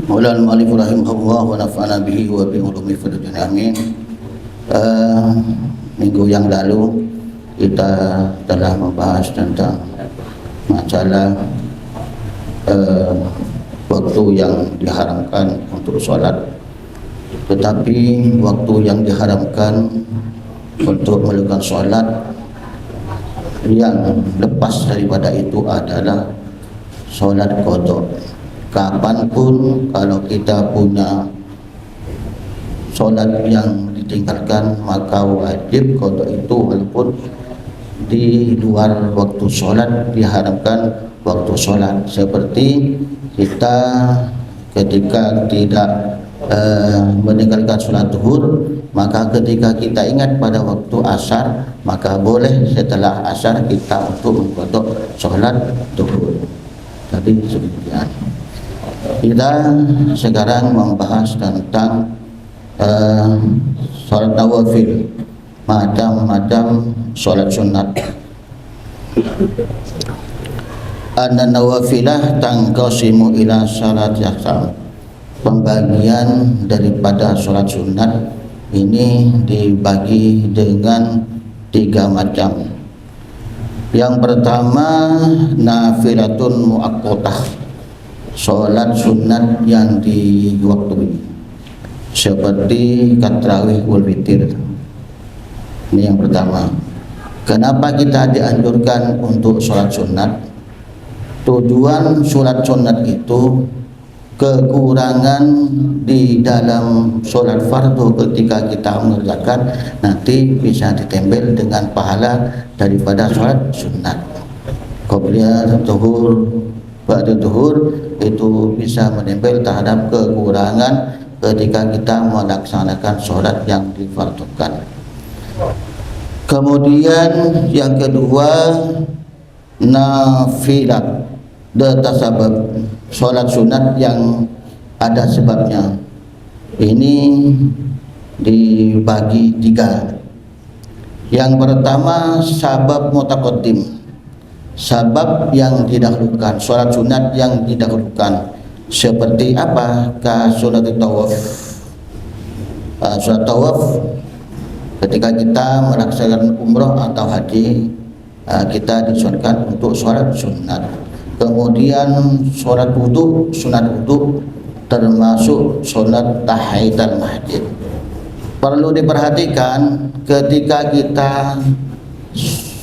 Maulana al-Mu'allif rahimahullah wa nafa'ana bihi wa bi ulumi fil dunya amin. Minggu yang lalu kita telah membahas tentang masalah waktu yang diharamkan untuk sholat, tetapi waktu yang diharamkan untuk melakukan sholat yang lepas daripada itu adalah sholat qada. Kapanpun kalau kita punya sholat yang ditinggalkan, maka wajib qada itu, walaupun di luar waktu sholat diharamkan waktu sholat. Seperti kita ketika tidak meninggalkan sholat zuhur, maka ketika kita ingat pada waktu asar, maka boleh setelah asar kita untuk mengqada sholat zuhur. Jadi demikian. Kita sekarang membahas tentang sholat nawafil, macam-macam sholat sunat. Anna nawafilah tangqasimu ila salat yasam. Pembagian daripada sholat sunat ini dibagi dengan 3 macam. Yang pertama, nafilatun muaqqatah, sholat sunat yang diwaktui, seperti tarawih wal witir. Ini yang pertama. Kenapa kita dianjurkan untuk sholat sunat? Tujuan sholat sunat itu kekurangan di dalam sholat fardu ketika kita mengerjakan nanti bisa ditempel dengan pahala daripada sholat sunat. Qobliyah zuhur, ba'da zuhur itu bisa menempel terhadap kekurangan ketika kita melaksanakan sholat yang difardukan. Kemudian yang kedua, nafilat datasabab, sholat sunat yang ada sebabnya. Ini dibagi 3. Yang pertama, sabab mutaqaddim, sabab yang didahulukan, sholat sunat yang didahulukan. Seperti apa? Ka sholat tawaf. Sholat tawaf ketika kita melaksanakan umrah atau haji, kita disunatkan untuk sholat sunat. Kemudian sholat wudu, sunat wudu, termasuk sholat tahiyatul masjid. Perlu diperhatikan ketika kita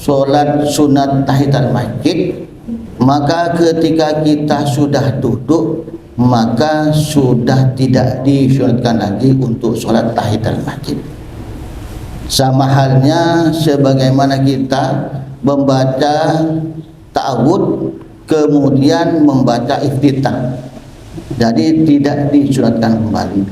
sholat sunat tahiyatul masjid, maka ketika kita sudah duduk, maka sudah tidak disunatkan lagi untuk sholat tahiyatul masjid. Sama halnya sebagaimana kita membaca ta'awud kemudian membaca iftitah, jadi tidak disunatkan kembali.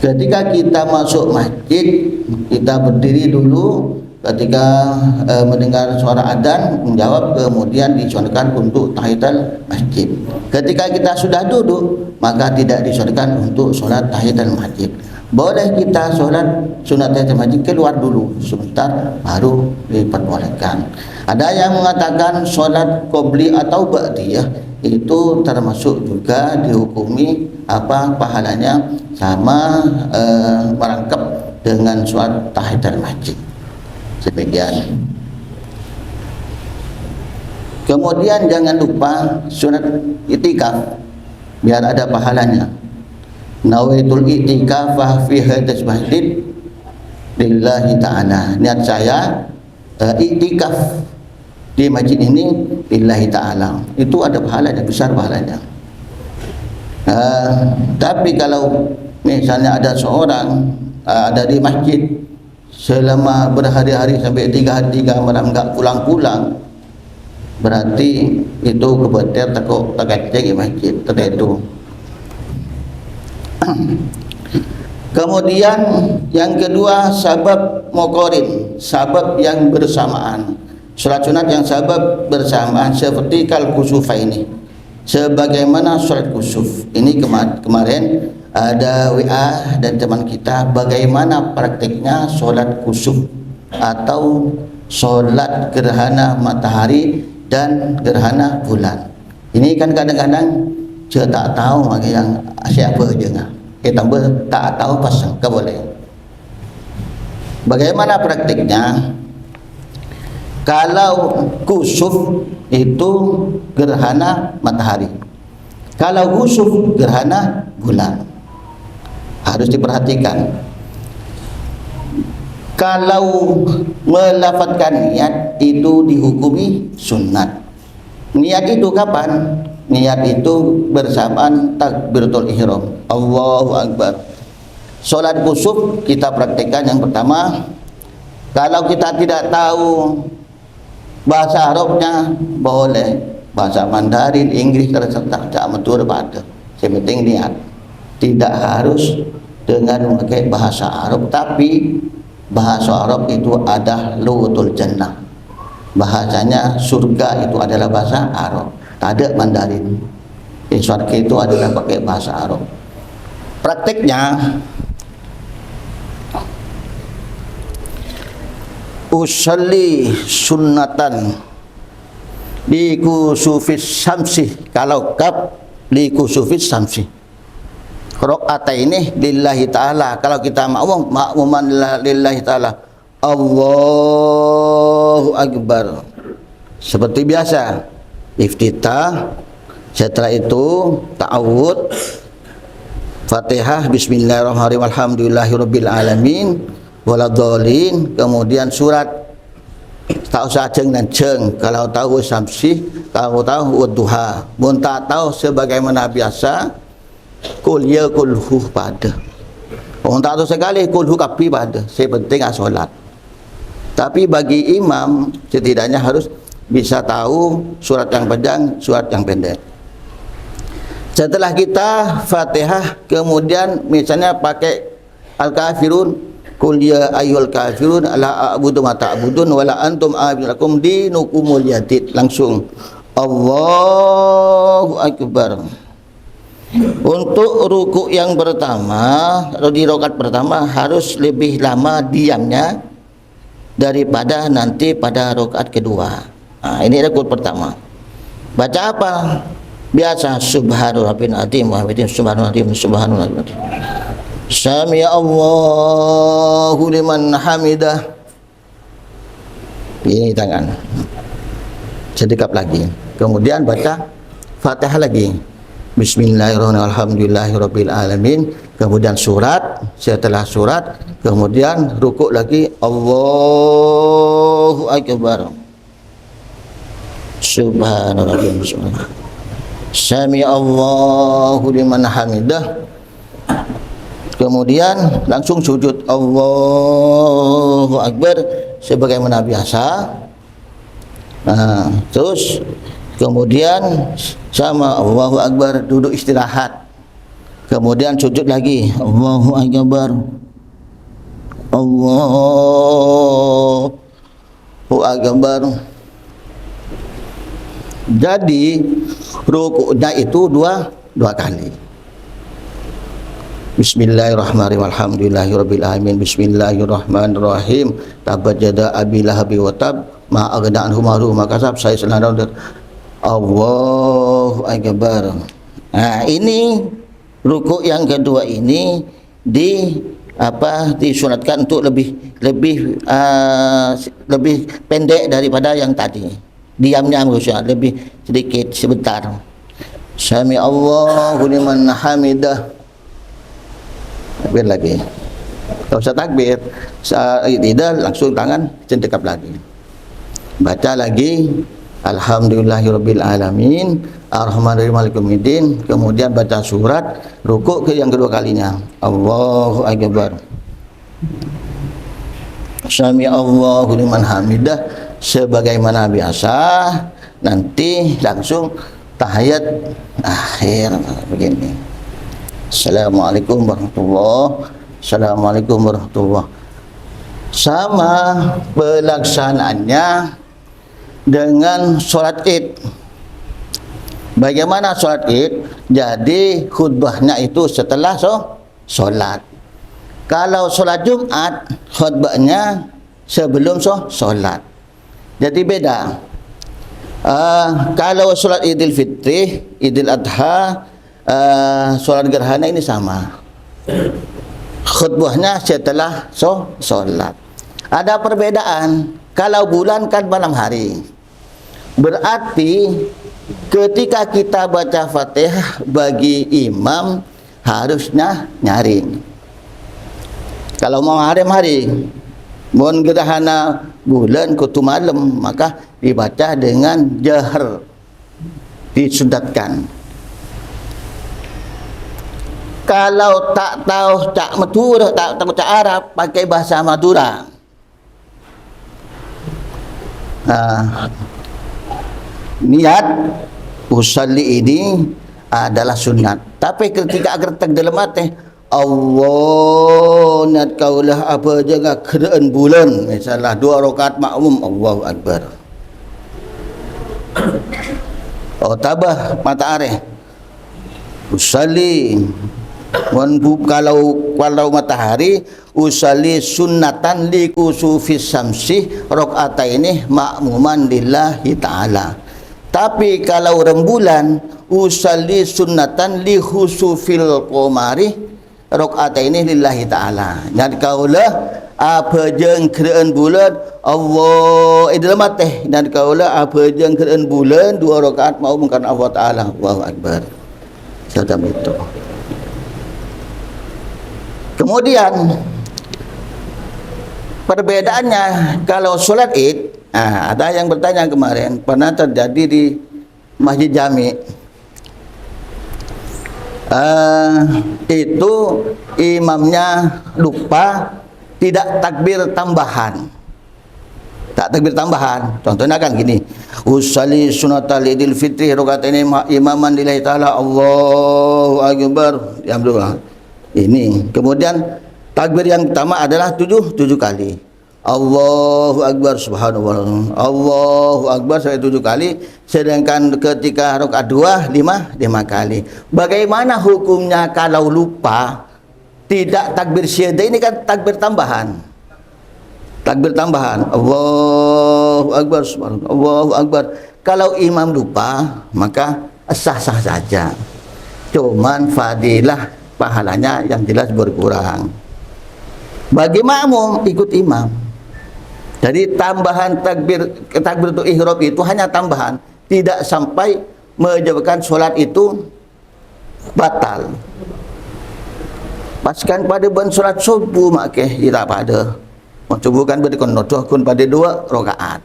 Ketika kita masuk masjid, kita berdiri dulu. Ketika mendengar suara adzan, menjawab, kemudian disunatkan untuk tahiyatul masjid. Ketika kita sudah duduk, maka tidak disunatkan untuk sholat tahiyatul masjid. Boleh kita sholat sunat tahiyatul masjid keluar dulu sebentar, baru diperbolehkan. Ada yang mengatakan sholat qobli atau ba'diyah itu termasuk juga dihukumi pahalanya sama merangkap dengan sholat tahiyatul masjid. Demikian. Kemudian jangan lupa sunat itikaf biar ada pahalanya. Nawaitul itikaf fi hadis masjid lillahi ta'ala. Niat saya itikaf di masjid ini lillahi ta'ala. Itu ada pahalanya, besar pahalanya. Tapi kalau misalnya ada seorang ada di masjid selama berhari-hari sampai 3 hari 3 malam enggak pulang-pulang, berarti itu kebetulan takut terkeceng di masjid tertentu. Kemudian yang kedua, sabab muqarin, sabab yang bersamaan. Salat sunat yang sabab bersamaan seperti kal kusufa ini, sebagaimana salat kusuf. Ini kemarin ada WA dan teman kita bagaimana praktiknya solat kusuf atau solat gerhana matahari dan gerhana bulan. Ini kan kadang-kadang saya tak tahu bagi yang siapa je ngah. Kita tak tahu pasal ke boleh. Bagaimana praktiknya? Kalau kusuf itu gerhana matahari, kalau kusuf gerhana bulan. Harus diperhatikan. Kalau melafazkan niat itu dihukumi sunat. Niat itu kapan? Niat itu bersamaan takbiratul ihram. Allahu Akbar. Solat kusuf kita praktikkan yang pertama. Kalau kita tidak tahu bahasa Arabnya, boleh bahasa Mandarin, Inggris, tak mentur pada. Yang penting niat. Tidak harus dengan memakai bahasa Arab, tapi bahasa Arab itu ada lughatul jannah. Bahasanya surga itu adalah bahasa Arab. Tak ada Mandarin. Surga itu adalah pakai bahasa Arab. Praktiknya usalli sunnatan li kusufis syamsi, kalau kap li kusufis syamsi, rakaat lillahi ta'ala. Kalau kita makmuman lillahi ta'ala, Allahu Akbar seperti biasa, iftitah, setelah itu ta'awud, Fatihah, bismillahirrahmanirrahim, alhamdulillahirabbil alamin, waladhdallin, kemudian surat tak usah ceng dan ceng. Kalau tahu samsi, kalau tahu wadduha, mun tak tahu sebagaimana biasa, kul ya kulhu pada. Orang tak tahu sekali kulhu kapi pada. Saya penting solat. Tapi bagi imam setidaknya harus bisa tahu surat yang panjang, surat yang pendek. Setelah kita Fatihah, kemudian misalnya pakai Al-Kafirun, qul ya ayyuhal kafirun la a'budu ma ta'budun wa la antum a'budu dinukumul yadid, langsung Allahu Akbar. Untuk ruku yang pertama atau di rakaat pertama harus lebih lama diamnya daripada nanti pada rakaat kedua. Nah, ini rakaat pertama. Baca apa? Biasa subhana rabbil azim wa bihamdihi subhana rabbil azim. Sami Allahu liman hamidah. Ini tangan. Sedekap lagi. Kemudian baca Fatihah lagi. Bismillahirrahmanirrahim, alhamdulillahirabbil alamin. Kemudian surat, setelah surat kemudian rukuk lagi, Allahu Akbar. Subhanallah. Sami Allahu liman hamidah. Kemudian langsung sujud, Allahu Akbar sebagaimana biasa. Nah, terus kemudian sama Allahu Akbar, duduk istirahat. Kemudian sujud lagi, Allahu Akbar. Allahu Akbar. Jadi rukuknya itu dua kali. Bismillahirrahmanirrahim, alhamdulillahirabbil alamin, bismillahirrahmanirrahim, tabat yada abi lahabi wa tab, ma aghna anhu ma kasab, saya senang. Allahu Akbar. Nah, ini rukuk yang kedua ini disunatkan untuk lebih pendek daripada yang tadi. Diamnya lebih sedikit, sebentar. Sami Allahu liman hamidah. Takbir lagi. Tak usah takbir. Tidak, langsung tangan cendekap lagi. Baca lagi alhamdulillahirabbil alamin, arrahmanirrahim, maliki yaumiddin. Kemudian baca surat, rukuk ke yang kedua kalinya. Allahu Akbar. Sami Allahu liman hamidah sebagaimana biasa. Nanti langsung tahiyat akhir begini. Assalamualaikum warahmatullahi wabarakatuh. Assalamualaikum warahmatullahi wabarakatuh. Sama pelaksanaannya dengan sholat id. Bagaimana sholat id? Jadi khutbahnya itu setelah sholat. Kalau sholat Jumat, khutbahnya sebelum sholat. Jadi beda. Kalau sholat Idul Fitri, Idul Adha, solat gerhana ini sama. Khutbahnya setelah solat. Ada perbedaan. Kalau bulan kan malam hari. Berarti ketika kita baca Fatihah bagi imam harusnya nyaring. Kalau mau hari, mohon gerhana bulan kutu malam, maka dibaca dengan jahar, disunatkan. Kalau tak tahu tak Madura, tak tahu cak Arab, pakai bahasa Madura. Niat usalli ini adalah sunat. Tapi ketika agar tak dalam hati, Allah niat kaulah apa jaga keraan bulan, misalnya 2 rakaat makmum, Allahu Akbar. Oh tabah mata areh usalli kalau matahari usalli sunnatan li kusufis samsi rakaataini ma'muman lillahi ta'ala. Tapi kalau rembulan usalli sunnatan li khusufil qamari rakaataini lillahi ta'ala. Dan kaulah apa jeung keraan bulan Allah dalam mati, dan kaulah apa jeung keraan bulan 2 rakaat ma'mum karena Allah Ta'ala. Allahu Akbar. Macam itu. Kemudian perbedaannya kalau solat Id, ada yang bertanya kemarin, pernah terjadi di Masjid Jami. Itu imamnya lupa tidak takbir tambahan. Tak takbir tambahan. Contohnya kan gini. Usalli sunatal idil fitri rakaataini imaman lillahi ta'ala Allahu Akbar. Ya Abdullah. Ini. Kemudian takbir yang pertama adalah 7 kali. Allahu Akbar subhanallah. Allahu Akbar sampai 7 kali. Sedangkan ketika rakaat 2 5 kali. Bagaimana hukumnya kalau lupa tidak takbir syiada? Ini kan takbir tambahan. Takbir tambahan. Allahu Akbar subhanallah. Allahu Akbar. Kalau imam lupa maka sah-sah saja. Cuman fadilah pahalanya yang jelas berkurang. Bagi makmum ikut imam. Jadi tambahan takbiratul ihram itu hanya tambahan, tidak sampai menyebabkan solat itu batal. Paskan pada ban solat subuh makeh tidak pada. Mencubukan berkonotohkun pada 2 rakaat.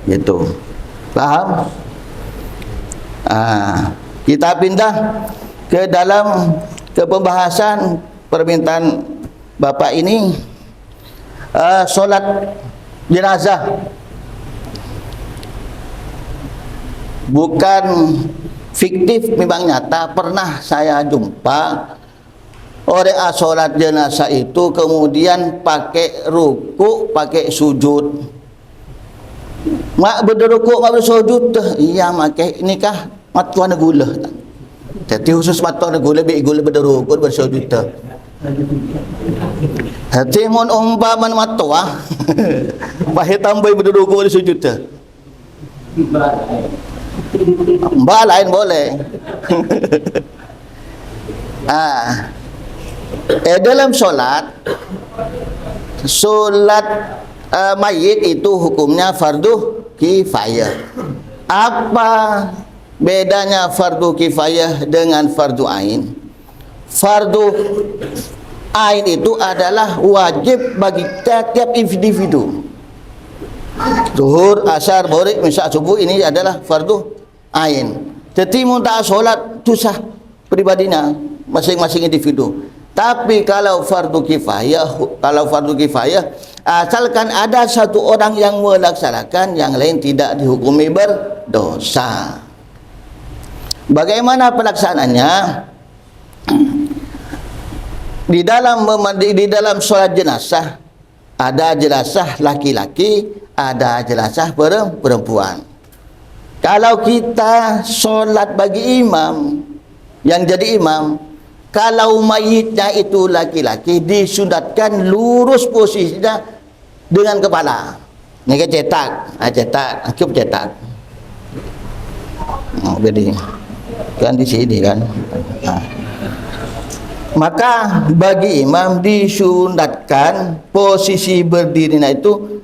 Gitu. Paham? Kita pindah ke dalam pembahasan permintaan Bapak ini, solat jenazah. Bukan fiktif, memang nyata. Pernah saya jumpa orang solat jenazah itu kemudian pakai ruku, pakai sujud. Mak berruku, mak bersujud. Iya, pakai nikah matuan gula. Jadi khusus matuan gula, gula berruku, bersujud. Hati mon umpaman matua. Pakai tambah berruku, bersujud. Mbak lain boleh. Dalam solat mayit itu hukumnya fardu kifayah. Apa bedanya fardu kifayah dengan fardu ain? Fardu ain itu adalah wajib bagi tiap individu. Zuhur, asar, maghrib, isya, subuh ini adalah fardu ain. Jadi muntah solat itu sah pribadinya masing-masing individu. Tapi kalau fardu kifayah, asalkan ada satu orang yang melaksanakan, yang lain tidak dihukumi berdosa. Bagaimana pelaksanaannya? Di dalam sholat jenazah ada jenazah laki-laki, ada jenazah perempuan. Kalau kita sholat bagi imam, yang jadi imam, kalau mayitnya itu laki-laki, disunatkan lurus posisinya dengan kepala. Ini cetak, cetak, akib cetak. Jadi kan di sini kan. Maka bagi imam disunatkan posisi berdirinya itu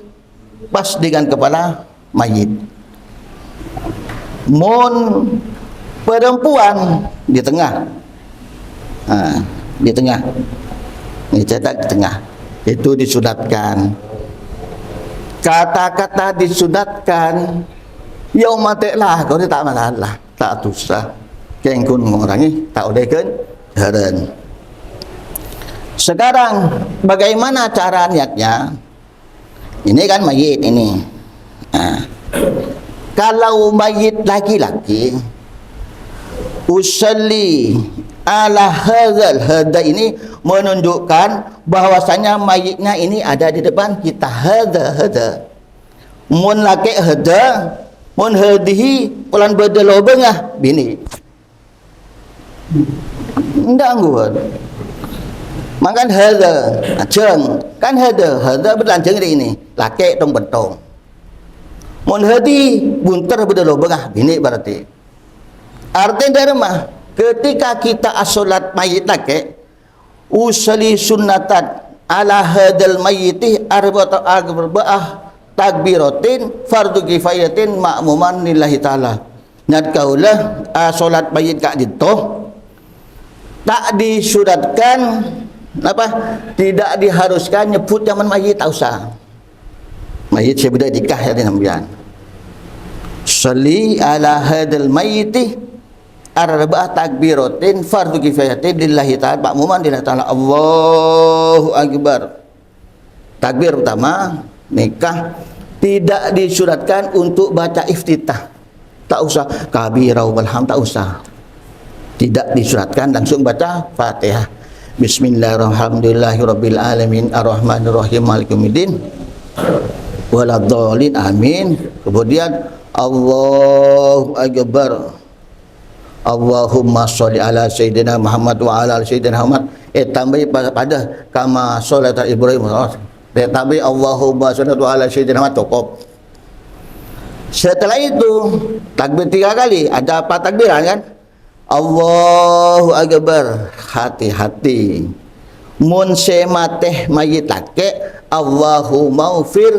pas dengan kepala mayit. Mun perempuan di tengah, di tengah, ini cetak di tengah, itu disunatkan. Kata-kata disunatkan, yaumatiklah kau tak malah, tak tusah, kengkun mengurangi, tak boleh kan, heren. Sekarang bagaimana cara niatnya? Ini kan mayit ini. Kalau mayit laki-laki, usalli ala hadzal hada ini menunjukkan bahwasanya mayitnya ini ada di depan kita. Hada mun laki hada mun hadihi pelan bedelo bengah bini ndak angguan makan hada aceng kan hada berlanjeng di ini laki tong bentong mun hadi bunter bedelo bengah bini berarti artinya dari mah ketika kita asolat mayit laki usali sunnatan ala hadal mayyiti arba'ah takbiratin fardu kifayatin ma'muman lillahi ta'ala. Nyat kaulah asolat mayit kak dito tak disuratkan apa tidak diharuskan nyebut zaman mayit, tak usah mayit sebeda nikah ya dinambian salli ala hadal mayyiti arba'ah takbiratin fardu kifayatin lillahi ta'ala ma'muman lillahi ta'ala. Allahu akbar. Takbir pertama nikah tidak disuratkan untuk baca iftitah, tak usah kabira walham, tak usah, tidak disuratkan, langsung baca Fatihah. Bismillahirrahmanirrahim alamin arrahmanirrahim maliki yaumiddin waladhdallin amin. Kemudian Allahu akbar. Allahumma sholli ala sayyidina Muhammad wa ala sayyidina Muhammad. Tambah pada kama sholata Ibrahim. Tambah Allahumma sholli ala sayyidina Muhammad cukup. Setelah itu takbir 3 kali. Ada 4 takbiran kan? Allahu akbar, hati-hati. Mun semateh mayit laki, Allahumma ufir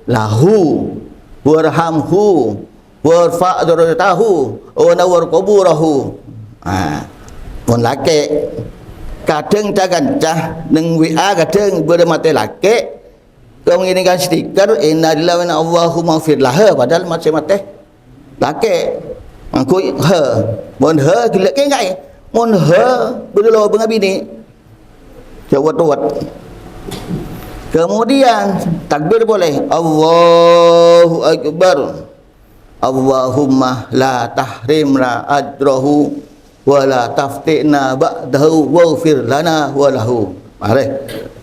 lahu warhamhu warfa' darajatahu wa nawwir quburahu. Mun laki kadang cagancah neng WA kadang berde mate laki kau mengirimkan stiker inna lillahi wa inna Allahumma ufir lahu padahal masih mate laki aku he mun he gila ke ngai mun he berlo bengabi ni jawat-jawat. Kemudian takbir boleh Allahu akbar. Allahumma la tahrimna ajrahu wa la taftina ba'dahu waghfir lana wa lahu. Mari.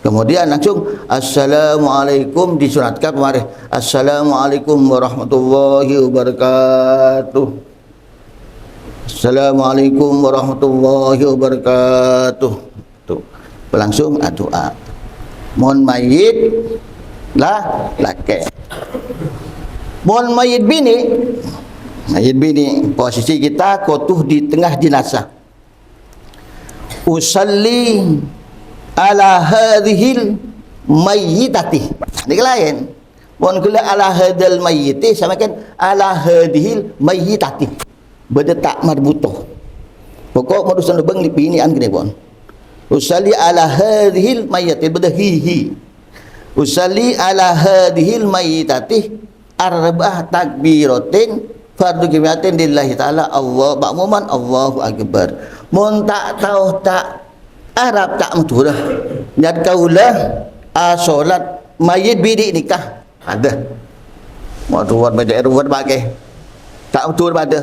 Kemudian langsung assalamualaikum disuratkan mari. Assalamualaikum warahmatullahi wabarakatuh. Assalamualaikum warahmatullahi wabarakatuh. Tuh. Langsung doa. Mon mayit lah laki. Mon mayit bini posisi kita kotuh di tengah jenazah. Usalli ala hadhil mayyitati. Ini lain. Mon kula ala hadal mayyiti sama kan ala hadhil mayyitati. Beda tak marbutoh. Pokok madusan lebeng di pinian gini pun. Usalli ala hadhil mayyitati beda hihi. Usalli ala hadhil mayyitati arba'ah takbiratin fardu kifayatin lillahi ta'ala Allah makmuman Allahu akbar. Mun tak tahu tak Arab tak mutulah nyat kaulah solat mayit bidik nikah ada mau tuan baca ruwet bagai tak betul pada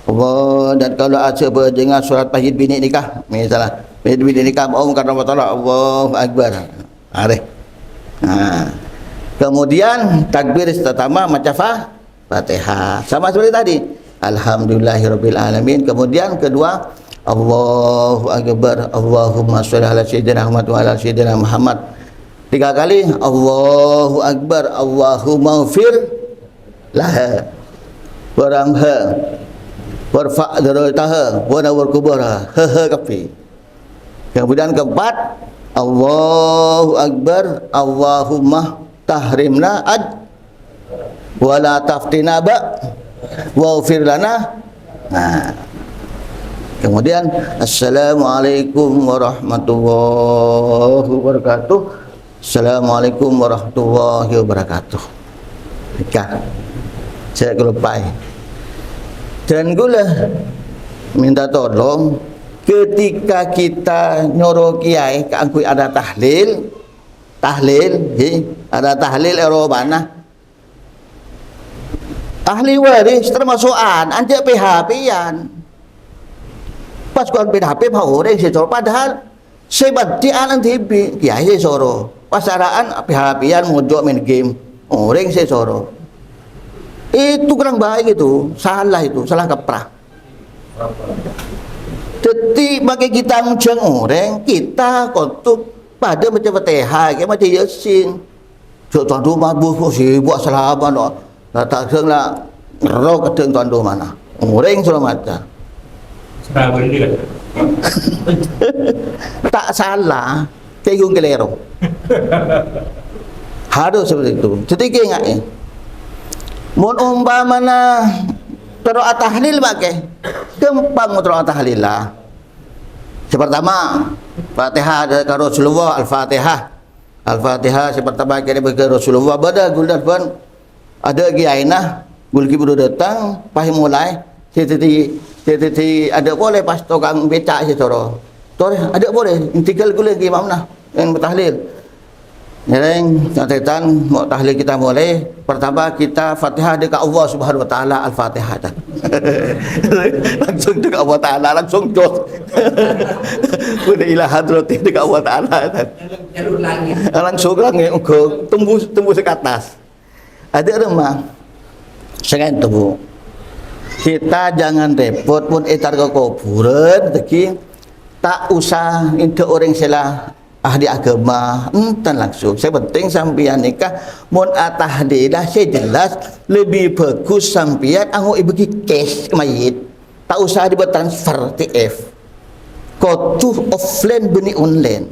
Allah. Dan kalau ada berdengar solat mayit bidik nikah misalnya mayit bidik nikah om kata Allah Allahu akbar ada. Kemudian takbir pertama macam Fatihah sama seperti tadi alhamdulillahirabbil alamin. Kemudian kedua Allahu akbar Allahumma sholli ala sayyidina Muhammad wa ala sayyidina Muhammad. 3 kali Allahu akbar Allahumma ufir laha waramha warfa' darajataha wa nawwir kuburaha. Kafi. Kemudian keempat, Allahu Akbar, Allahumma tahrimna wa la taftina waghfir lana. Nah, kemudian Assalamualaikum warahmatullahi wabarakatuh. Assalamualaikum warahmatullahi wabarakatuh. Nikah saya kelupai. Dan gula minta tolong ketika kita nyuruh kiai keangkui ada tahlil, ada tahlil erobana. Ahli waris termasukan anjak PHP-an. Pas kon PHP mau orang sesoro padahal sebatian TV kiai sesoro. Pasaraan PHP-an mojok main game orang sesoro. Itu kurang baik itu, salah kaprah. Jadi bagi kita ngucang orang, kita kotuk pada macam Fatihah, kayak macam Yasin. Tuan rumah buh sibuk selama no, tak senglah rok keteng tuan rumah mana. Orang sudah macam. Tak salah, kayak kelero. Harus seperti itu. Jadi ingat ya. Mun umpamana doa tahlil pakai gampang doa tahlil lah. Pertama Fatihah dari Rasulullah, Al-Fatihah pertama kali bagi Rasulullah pada guldan pun ada giainah gulki baru datang pahim mulai titi ada boleh pas tukang becak si toro ada boleh tinggal gula gi mamna yang bertahlil. Yang catatan mau tahlil kita mulai pertama kita Fatihah dekat Allah Subhanahu Wa Taala, Al-Fatihah langsung dekat Allah Taala langsung jos udah ilah hadrati dekat Allah Taala langsung langit tembus ke atas. Ada remah sengaja tubuh kita jangan repot pun etar ke kuburan teki tak usah itu orang salah ahli agama entan langsung. Saya penting sampian nikah mun atahdilah saya jelas lebih bagus sampian angu bagi cash mayit tak usah dibuat transfer TF kotu offline beni online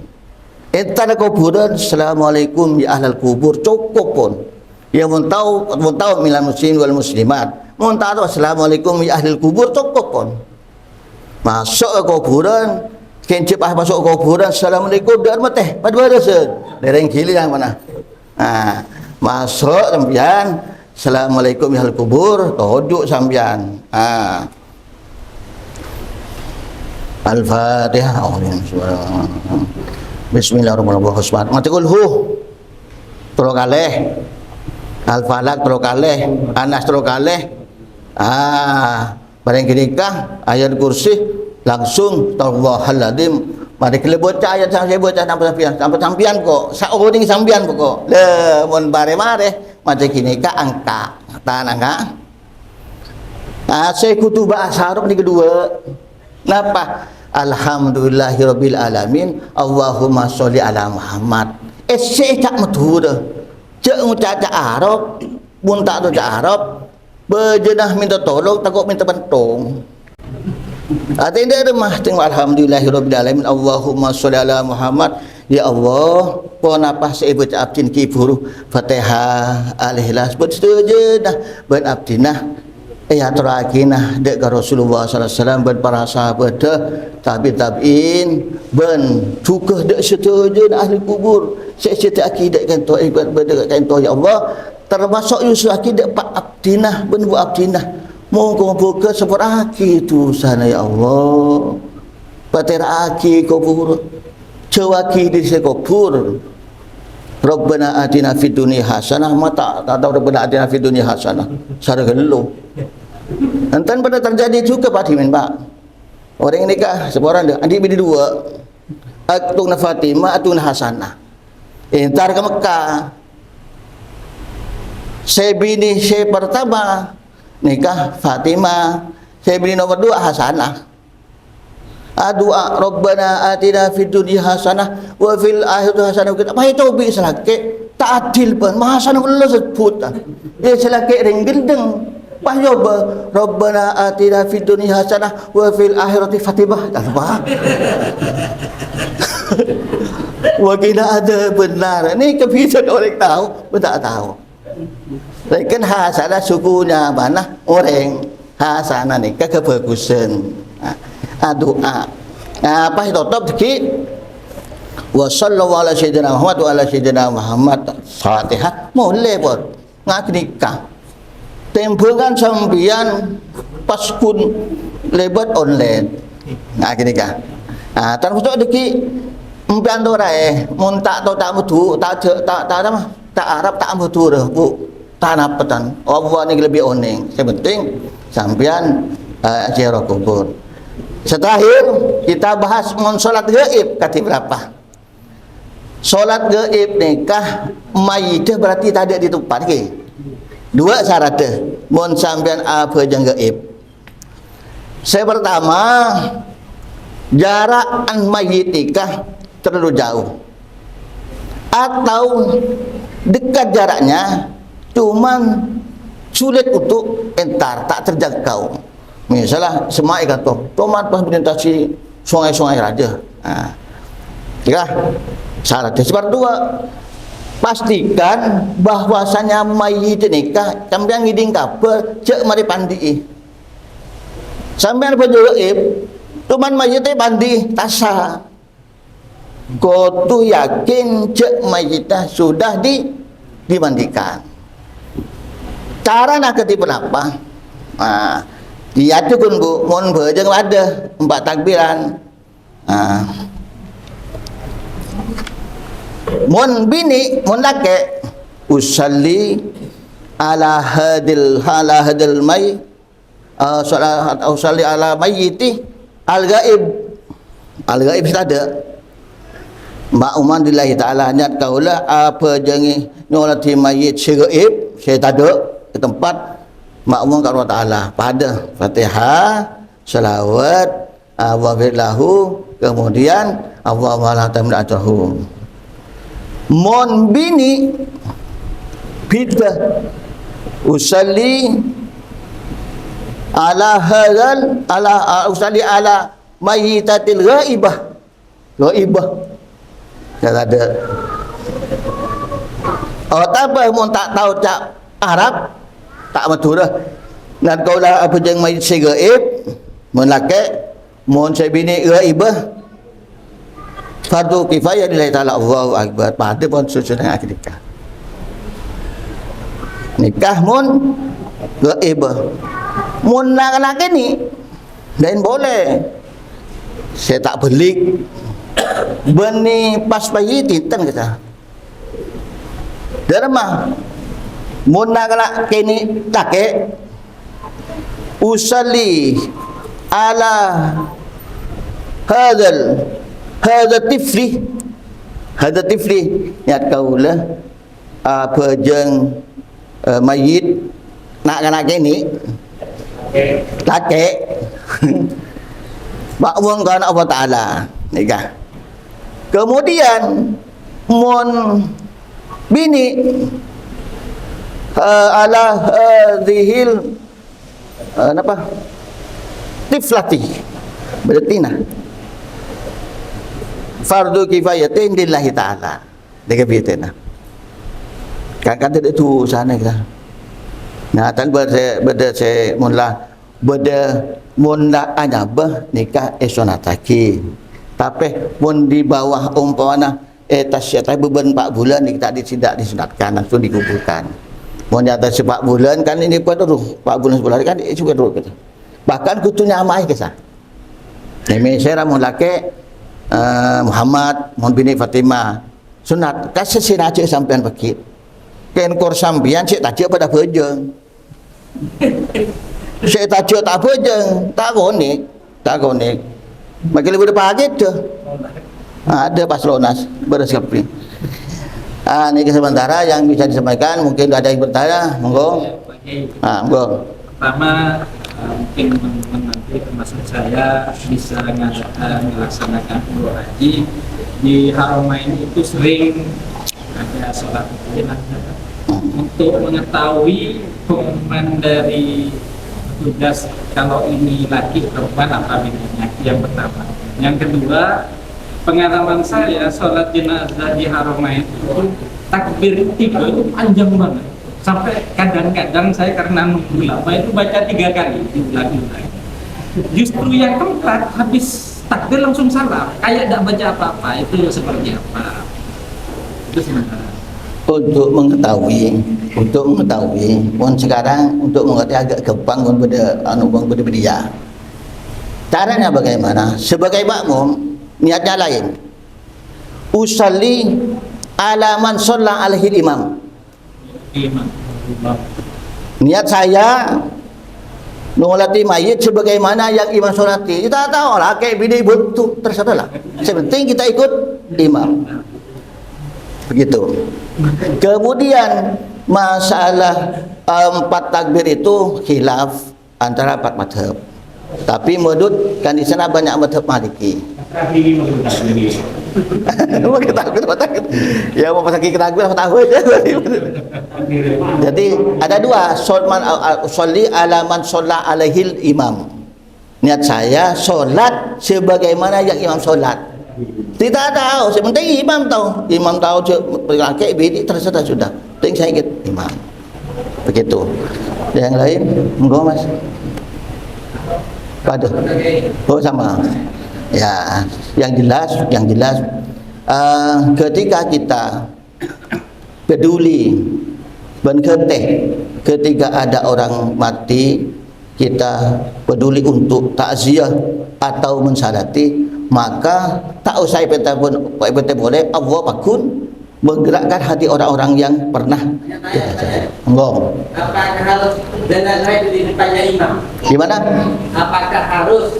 entar kuburan. Assalamualaikum ya ahlal kubur cukup pun ya mun tahu milal muslim wal muslimat mun tahu assalamualaikum ya ahlal kubur cukup pun masuk ke kuburan. Kencip masuk kuburan, Assalamualaikum, dan mateh, pada rasa, dereng kili yang mana? Masuk sambian, Assalamualaikum ya kubur, tojuk sambian. Al-Fatihah. Bismillahirrahmanirrahim. Mati kulhu, terus kalih, Al-Falaq terus kalih, Anas terus kalih. Barang kinikah ayat kursi. Langsung Taubahalladim mari kita baca ayat saya baca sampai sampian kok sauding sampian kok le mun bare-bare macam kini ka angka tanangga saya kutu bahasa Arab ni kedua napa alhamdulillahirabbil alamin Allahumma sholli ala Muhammad saya tak matur cak ngucap Arab mun tak tu Arab berjenah minta tolong takut minta bantung. Tidak ada mah tengok alhamdulillahirabbil alamin Allahumma sholli ala Muhammad. Ya Allah, pon apa saya baca abdin ki huruf Fatihah Al-Ikhlas bersetuju dah ben abdinah ya terakinah dek Rasulullah sallallahu alaihi wasallam ben para sahabat tabi'in ben juga dek setuju ahli kubur saya akidah kan tu ibadat berdekat tu ya Allah termasuk Yusuf akidah pak abdinah ben bu abdinah mau buka seperaki tu sana ya Allah pateraki kubur cewaki di sekubur Rabbana atina fid dunya hasanah mata atau Rabbana atina fid dunya hasanah sargelu enten pada terjadi juga Pak Dimin Pak orang nikah seorang dia adik bini dua atun Fatimah atun Hasanah entar ke Mekah saya bini saya pertama nikah Fatimah, saya bini nomor 2 Hasanah. Doa Rabbana atina fid dunya hasanah wa fil akhirati hasanah. Apa itu bi selake tak adil pun. Hasanah Allah sebut. Dia selake ring gendeng. Pas nyoba, Rabbana atina fid dunya hasanah wa fil akhirati fatibah. Tak apa. Wagina ada benar. Ini kebiasaan orang tahu, tak tahu. Tapi kan hasanah sukunya mana orang hasanah ni kebagusan. Doa. Apa itu tetap sikit. Wa sallallahu ala sayyidina Muhammad wa ala sayyidina Muhammad. Fatihah boleh pun. Ngak nikah. Tempengan sambian pas kun lebat online. Ngak nikah. Tan kusuk deki empian tu rai. Mun tak tahu tak betul, tak apa? Tak Arab tak betul dah. Bu. Tak apa tan. Allah ni lebih oning. Yang penting sambian ziarah kubur. Seterakhir kita bahas mun solat gaib kata berapa? Solat gaib nikah mayit berarti tak ada di tempat ke? Dua syarat mun sampean apa yang gaib. Saya pertama jarak an mayit nikah terlalu jauh. Atau dekat jaraknya cuman sulit untuk entar, tak terjangkau. Misalnya semai kata, tomat pas melintasi sungai-sungai raja. Ya, syarat yang kedua, pastikan bahwasanya mayit nikah sampean ngiding kapal cek mari pandi. Sampean berjoib, cuman mayit pandi tasa. Kau tu yakin cek mayit sudah dimandikan. Cara nak ketipu apa? Dia tu kun bu, mon berjeng ada 4 takbiran. Mon bini, mon laki, usalli ala hadil may, usalli ala mayyiti al gaib sudah ada. Mbak Uman dillahi ta'ala nyat kaulah apa jangi nyolati mayyit syagaib, saya tak ada ke tempat makmum kat Allah Ta'ala pada Fatihah, salawat, wafirlahu, kemudian Allah Ta'ala tamda'atahu. Mon bini bid'ah usalli ala hadal usalli ala mayyitatil ghaibah tak ada. Tak apa mon tak tahu cak Arab tak betul dah. Dan kau lah apa yang mayit saya gaib, mun laki, mun saya bini gaibah, fardu kifayah lillahi ta'ala. Allahu akbar. Pada pun susun dengan nikah. Nikah mun gaibah. Mun laki ni lain boleh. Saya tak belik. Beni pas bayi tintan kata. Derma mun nak kini take usalli ala hadha tifli niat kaulah apa jeng mayit nak kini take makmum kan Allah Ta'ala nikah. Kemudian mun bini ala hadhil apa tiflati berarti nah fardu kifayatin lillahi ta'ala dekat biatena kan kata itu sana kita nah tan beda saya munlah anyabah nikah esonataki tapi mun di bawah umpamana tasyat beban 4 bulan ni tak disunatkan langsung dikuburkan. Mun di atas 4 bulan kan ini pun tu 4 bulan sebulan kan juga tu kita. Bahkan kutunya amai kisah. Ini saya mun laki Muhammad mun bini Fatimah sunat kasih sinaje sampean pakit. Ken kor sampean cik tajak pada bejeng. Cik tajak tak bejeng, tak konik. Makin lebih pagi tu. Ada pas lunas bersekali. Ini sementara yang bisa disampaikan. Mungkin ada yang bertanya, monggo. Monggo. Pertama, mungkin teman-teman nanti termasuk saya bisa melaksanakan umroh haji di Haramain itu sering ada sholat jenazah. untuk mengetahui pengumuman dari tugas kalau ini laki perempuan apa bedanya, yang pertama. Yang kedua, pengalaman saya sholat jenazah di Haramain itu takbir 3 itu panjang banget, sampai kadang-kadang saya karena nunggu lama itu baca 3 kali diulang-ulang. Justru yang keempat habis takbir langsung salam, kayak tidak baca apa-apa. Itu seperti apa? Itu sementara. Untuk mengetahui pun sekarang untuk mengerti agak gampang pun pada dia. Caranya bagaimana? Sebagai makmum niatnya lain. Usalli ala man shalla alaihi imam. Niat saya nolati mayit sebagaimana yang imam solati. Kita tahu lah kayak bini bentuk terserahlah. Sepenting kita ikut imam. Begitu. Kemudian masalah 4 takbir itu khilaf antara 4 mazhab. Tapi menurut kan di sana banyak mazhab Maliki. Ya mau pasang kaki takbir tahu aja. Jadi ada 2, sholli ala man shalla alaihil imam. Niat saya sholat sebagaimana yang imam sholat. Tidak tahu, sepenting imam tahu pakai bini terserah sudah. Penting saya ikut imam. Begitu. Yang lain, monggo Mas. Pada. Oh sama. Ya, yang jelas ketika kita peduli berketeh ketika ada orang mati, kita peduli untuk takziah atau mensyarati, maka tak usah PT boleh Allah pakun menggerakkan hati orang-orang yang pernah enggak. Apakah harus jenazah itu di depannya imam? Gimana? Apakah harus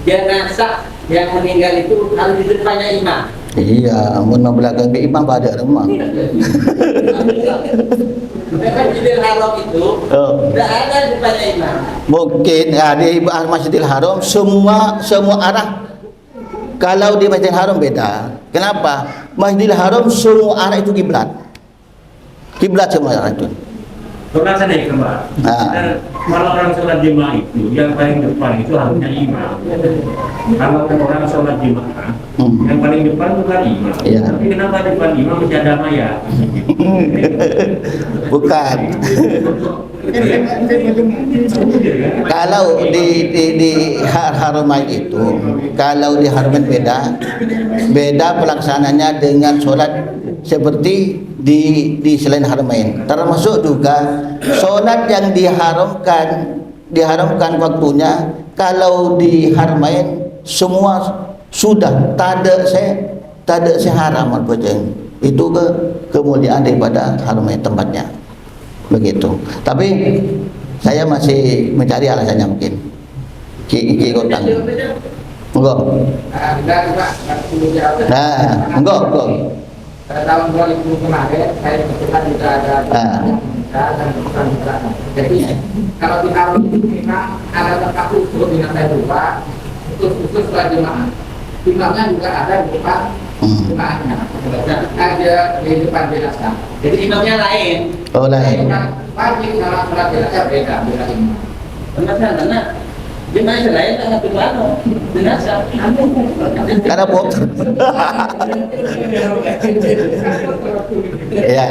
jenazah yang meninggal itu harus di depannya imam? Iya, mun belakang imam pada rumah. Masjidil Haram itu tidak ada di depannya imam. Mungkin ya, di Masjidil Haram semua arah. Kalau di Masjidil Haram beda. Kenapa? Masjidil Haram semua arah itu kiblat. Kiblat semua arah itu. Pernah saya naik kembali. Dan malah orang sholat jemaah itu yang paling depan itu harusnya imam. Kalau orang sholat jemaah, yang paling depan bukan imam. Ya. Tapi kenapa depan imam masih ada mayat? Bukan. Kalau di Haramain itu, kalau di Haramain beda pelaksananya dengan sholat seperti di selain Haramain. Termasuk juga sholat yang diharamkan waktunya. Kalau di Haramain semua sudah tak ada seharam itu kemuliaan daripada Haramain tempatnya. Begitu. Tapi saya masih mencari alasannya mungkin. Ki Gotang. Enggak. Nah, enggak. Pada tahun 2000 kemarin saya kebetulan juga ada dan bukan juga. Jadi kalau di Haram itu memang ada tempat khusus di lantai 2 khusus sholat jemaah. Imamnya juga ada di depan jemaahnya. Dan ada di depan jenazah. Jadi imamnya lain. Oh lain. Wajib sama sholat jenazah beda imam. Karena jemaah lain kan satu jenazah. Karena ya,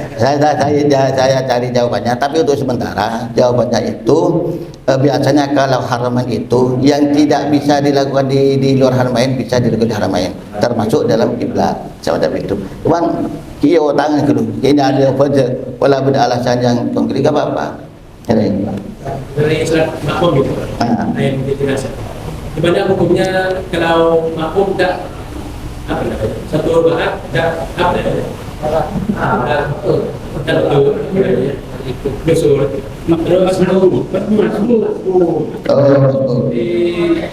saya cari jawabannya. Tapi untuk sementara jawabannya itu biasanya kalau Haramain itu yang tidak bisa dilakukan di luar Haramain bisa dilakukan di Haramain, termasuk dalam kiblat semacam itu. Cuman kio tangan dulu, ini ada pola beda alasan yang konkret apa? Dari surat makmum gitu, ayat yang jenazah. Gimana hukumnya kalau makmum tak satu bahat tak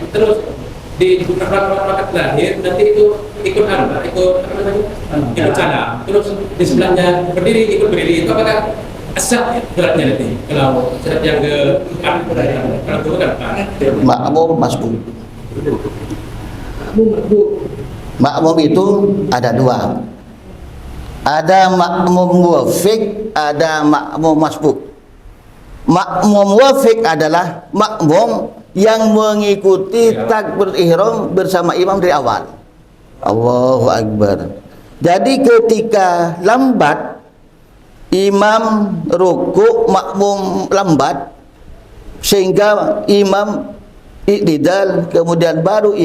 terus di rakaat terakhir nanti itu ikut ikut salam, terus di sebelahnya berdiri ikut berdiri, itu apakah asal beratnya nanti kalau surat yang ke-4 kalau itu kan makmum masbuk. Makmum itu ada 2. Ada makmum muwafiq, ada makmum masbuk. Makmum muwafiq adalah makmum yang mengikuti takbir ihram bersama imam dari awal. Allahu Akbar. Jadi ketika lambat imam rukuk, makmum lambat sehingga imam i'tidal, kemudian baru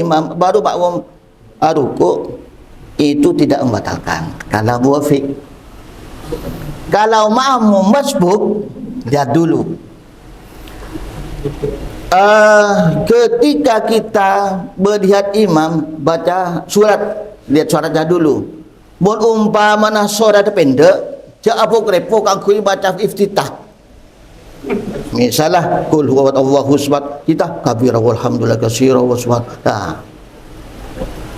makmum rukuk, itu tidak membatalkan kalau muwafiq. Kalau makmum masbuk, lihat dulu. Ketika kita melihat imam baca surat, lihat suratnya dulu. Mun umpamana surat pendek, ja'apu krepok aku baca iftitah. Misalnya qul huwallahu ahad, kita kabira walhamdulillah katsira wa subhanallah.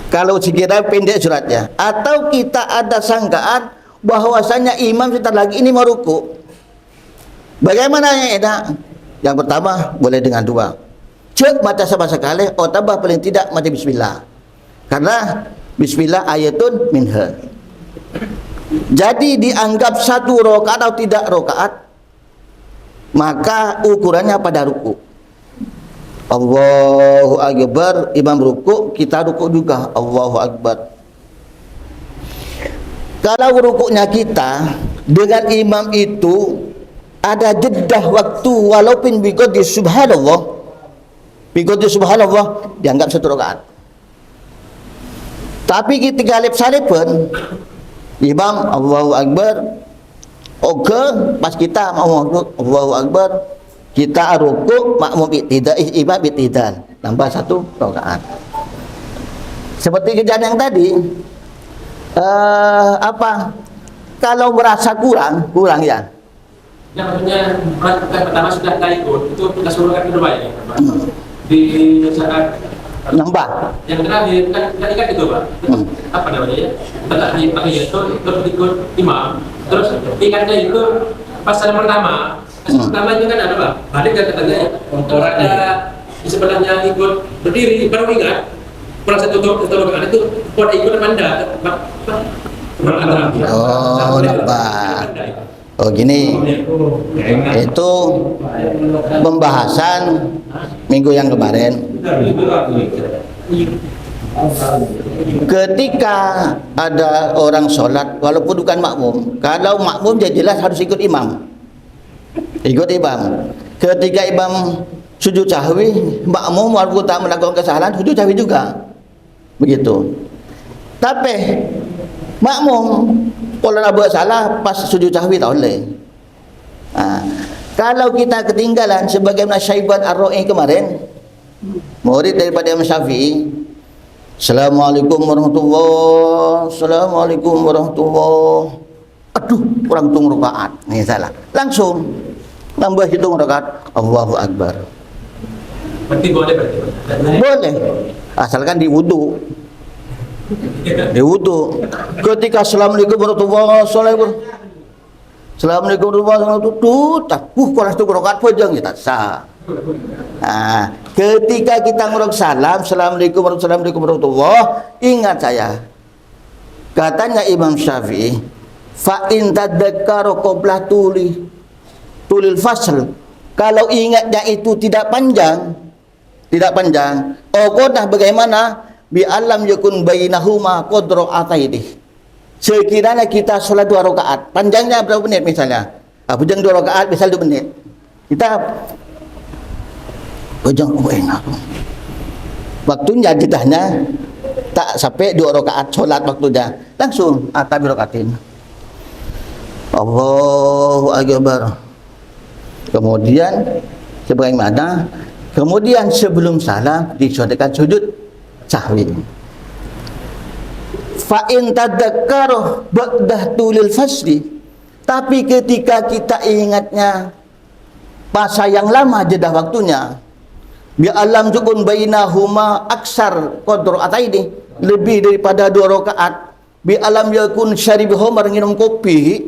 Kalau sekiranya pendek suratnya, atau kita ada sangkaan bahwasanya imam sebentar lagi ini mau rukuk, bagaimana ya? Yang pertama boleh dengan dua, cek baca sama sekali, tambah paling tidak baca bismillah, karena bismillah ayatun minha. Jadi dianggap satu rakaat atau tidak rakaat, maka ukurannya pada ruku. Allahu Akbar, imam ruku, kita ruku juga Allahu Akbar. Kalau rukuknya kita dengan imam itu ada jedah waktu, walaupun biqadri subhanallah, dianggap satu rakaat. Tapi ketika lip salib pun imam Allahu Akbar, oke, pas kita mau Allahu Akbar, kita rukuk, makmum i'tidal, imam i'tidal, tambah satu rakaat. Seperti kejadian yang tadi, kalau merasa kurang ya. Ya, maksudnya pertama sudah tak ikut, itu kita suruh kedua ya, Pak. Di saat Nambah. yang terakhir kan ingat itu, Pak. Apa namanya ya? Setelah itu ikut imam, terus ingatnya itu pas salam pertama. Pertama itu kan ada, Pak, balik ke katanya kalau ada di sebelahnya ikut berdiri baru ingat kurang satu rakaat itu buat ikut Anda, Pak. Oh, nampak. Oh gini, itu pembahasan minggu yang kemarin. Ketika ada orang sholat, walaupun bukan makmum, kalau makmum dia jelas harus ikut imam. Ketika imam sujud sahwi, makmum walaupun tak melakukan kesalahan, sujud sahwi juga. Begitu. Tapi makmum kalau nak buat salah pas sujud sahwi tak boleh. Kalau kita ketinggalan sebagaimana Syaiban Ar-Ra'i kemarin, murid daripada Imam Syafi'i, Assalamualaikum warahmatullahi, Assalamualaikum warahmatullahi, aduh kurang hitung rakaat, ini salah, langsung nambah hitung rakaat, Allahu Akbar. Berarti boleh. Boleh, asalkan di wudu. Ketika Assalamualaikum warahmatullahi wabarakatuh, Assalamualaikum warahmatullahi wabarakatuh, kurang satu rakaat pejang kita sah. Ketika kita ngurang salam, Assalamualaikum warahmatullahi, ingat saya, katanya Imam Syafi'i, fa in tadzakkara qabla tulil fasl, kalau ingatnya itu tidak panjang, nah bagaimana? Bi alam yakun bainahuma qadru ataidi. Sekiranya kita sholat 2 rakaat, panjangnya berapa menit misalnya? Panjang 2 rakaat misal 2 menit. Kita panjang enak. Waktunya jedahnya tak sampai 2 rakaat sholat waktunya. Langsung takbir rakaatin. Allahu Akbar. Kemudian sebagaimana? Kemudian sebelum salam disodorkan sujud sahwi. Fa in tadzakkara ba'da tulil fasli, tapi ketika kita ingatnya masa yang lama jeda waktunya, bi alam jukun bainahuma aksar qadru ataini, lebih daripada 2 rakaat, bi alam yakun syaribhumar minum kopi,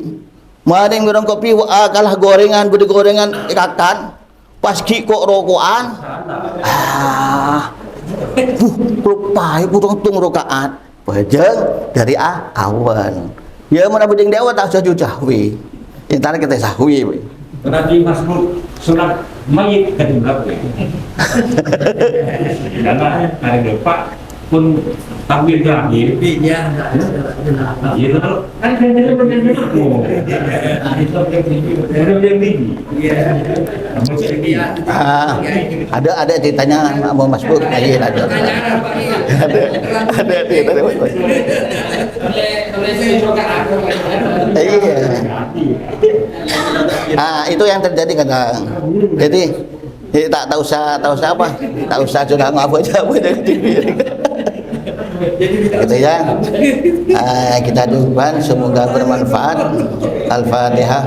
maring minum kopi kalah gorengan budi gorengan ikakan pas ki kok rokokan lupa putong tung rakaat pejeng dari kawan Ya mana buding dewa tak usah jauh-jauh. Intara kita sahwi. Tadi masuk sunat mayit kedua. Karena hari depan pun tampil terakhir. Iya, Gitu loh. Kan itu yang tinggi. Ada ceritanya mau Mas Bur. Iya ada. Ada ceritanya Mas Bur. Iya. Itu yang terjadi kadang. Jadi tak usah apa, tak usah sudah ngapa aja dari TV. Gitu ya. Kita doakan semoga bermanfaat. Al-Fatihah.